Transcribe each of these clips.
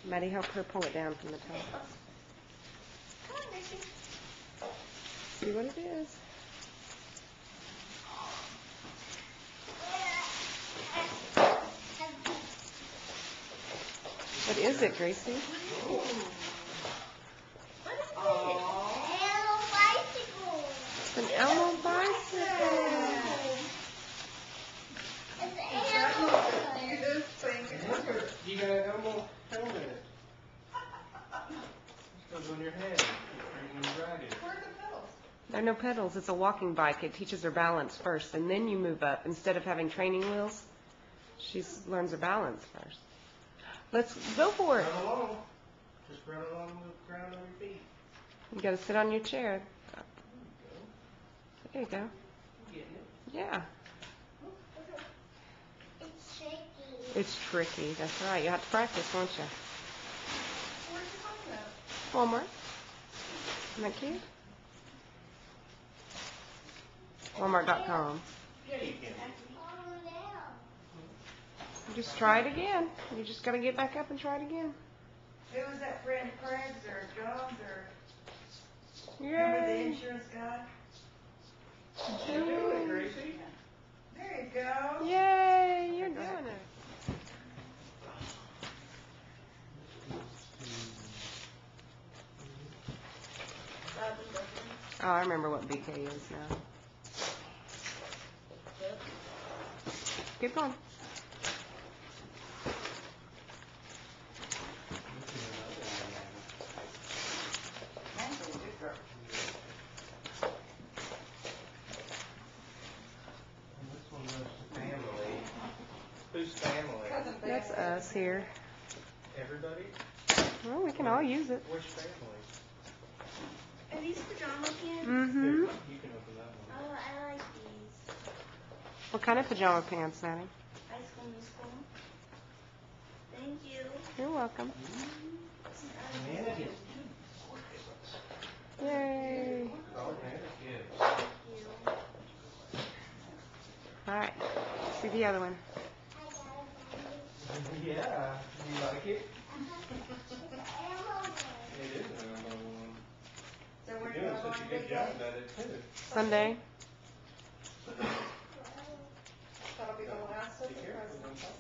Maddie, help her pull it down from the top. Come on, Gracie. See what it is. What is it, Gracie? What is it? Elmo bicycle. It's an Elmo bicycle. It's an Elmo bicycle. You got an Elmo helmet. It goes on your head. You can ride it. Where are the pedals? There are no pedals. It's a walking bike. It teaches her balance first, and then you move up. Instead of having training wheels, she learns her balance first. Let's go for it. Run along. Just run along the ground on your feet. You got to sit on your chair. There you go. You getting it? Yeah. It's tricky. It's tricky. That's right. You have to practice, won't you? Where's the phone at? Walmart. Isn't that cute? Walmart.com. Yeah, you can. Oh, now. Just try it again. You just got to get back up and try it again. Who was that friend, Craig's or John's or remember the Yay. insurance guy? You're doing it, Gracie. There you go. Yay. You're doing it. Oh, I remember what BK is now. Keep going. And this one goes to family. Who's family? That's us here. Everybody? Well, we can all use it. Which family? Are these pajama pants? Here, Mm-hmm. you can open that one. Oh, I like these. What kind of pajama pants, Maddie? High School Musical. Thank you. You're welcome. Nana gets Yay. Oh, Nana gets. Thank you. All right. See the other one. Yeah. You like it? Elmo. It is an Elmo one. So You're we're doing going such a on good big job day. at it, too. Sunday. That'll be the last of Be the careful, presents. don't fall.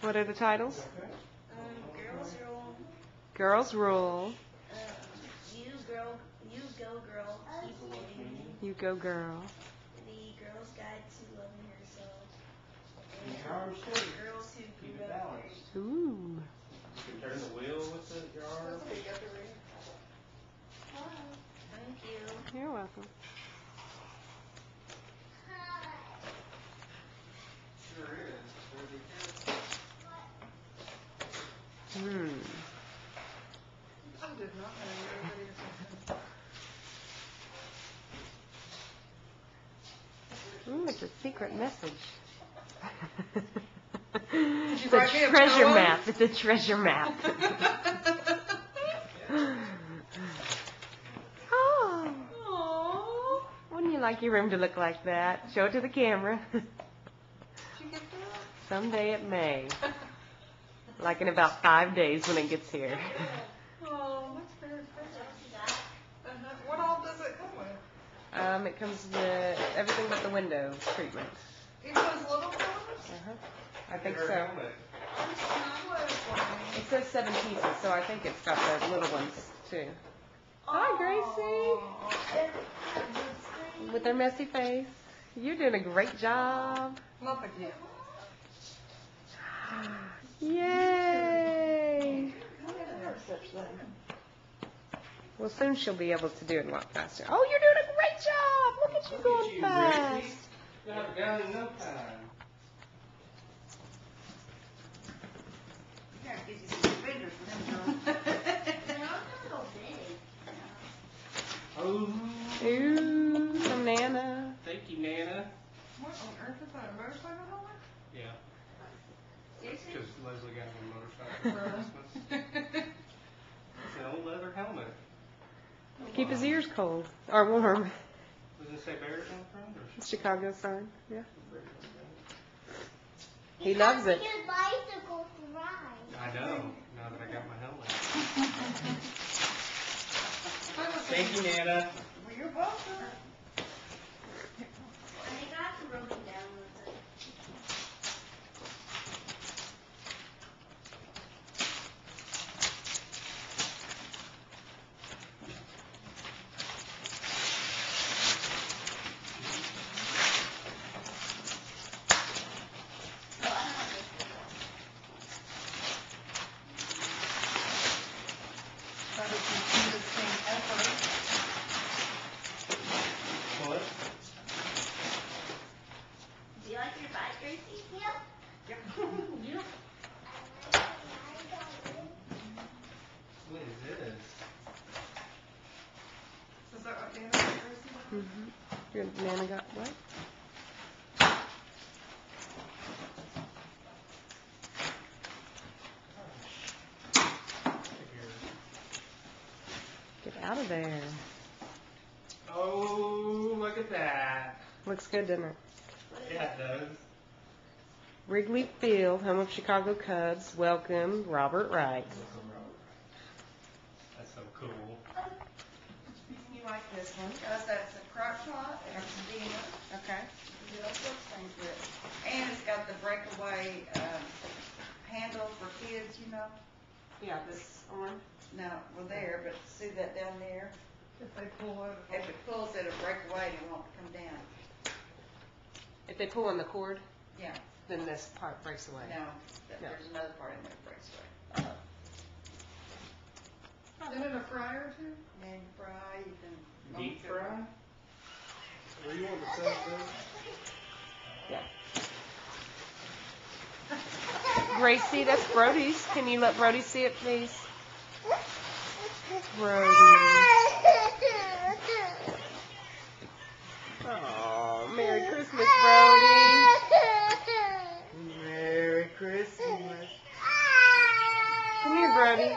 What are the titles? Okay. Girls rule. Girls Rule. You go girl, keep moving. You go, girl. The Girl's Guide to Loving Yourself. Your arms straight. Girls who Keep grew it up balanced. Ooh. You can turn the wheel with your arm. Thank you. You're welcome. Sure is. Hmm. I did not know everybody was Ooh, it's a secret message. you It's write me a a treasure poem? map. It's a treasure map. Oh. Aww. Wouldn't you like your room to look like that? Show it to the camera. Did you get that? Someday it may. Like in about 5 days when it gets here. Oh, that's very pretty. What all does it come with? It comes with everything but the window treatment. Even those little ones? I think Your so. helmet. It says 7 pieces, so I think it's got the little ones too. Hi, Gracie. With her messy face. You're doing a great job. Not the gift. Yay! Well, soon she'll be able to do it a lot faster. Oh, you're doing a great job! Look at you Look going at you, fast. Gracie. You'll have it done in no time. Yeah, it gives you some fingers for them, girl. Oh. Ooh, some Nana. Thank you, Nana. What on earth is that, a motorcycle helmet? Yeah. Seriously? Because Leslie got me a motorcycle for Christmas. It's an old leather helmet. Keep his ears cold or warm. Was Does it say Bears on the front or? Chicago sign, yeah. Bears on He loves it. His bicycle to ride. the front? I know, now that I got my helmet. Thank you, Nana. Well, you're welcome. And they got the rolling down with it. That is the cutest thing ever. What? Do you like your bike, Gracie? Yep. Yep. You? What is this? Is that what Dana said, Gracie? Mm-hmm. Your Nana got what? Get out of there. Oh, look at that. Looks good, doesn't it? Yeah, it does. Wrigley Field, home of Chicago Cubs, welcome Robert Wright. That's so cool. You like this one, because that's a crock pot, and it's Dina. Okay. Do all sorts of things with it. And it's got the breakaway, handle for kids, you know. Yeah, this arm. No, well there, but see that down there? If they pull it. If it pulls, it'll break away and it won't come down. If they pull on the cord, Yeah, then this part breaks away. no, No. there's another part in there that breaks away. Isn't it a fryer too? And you fry, you can. Deep fry? Where you want the stuff, Gracie, that's Brody's. Can you let Brody see it, please? Brody. Oh, Merry Christmas, Brody. Merry Christmas. Come here, Brody.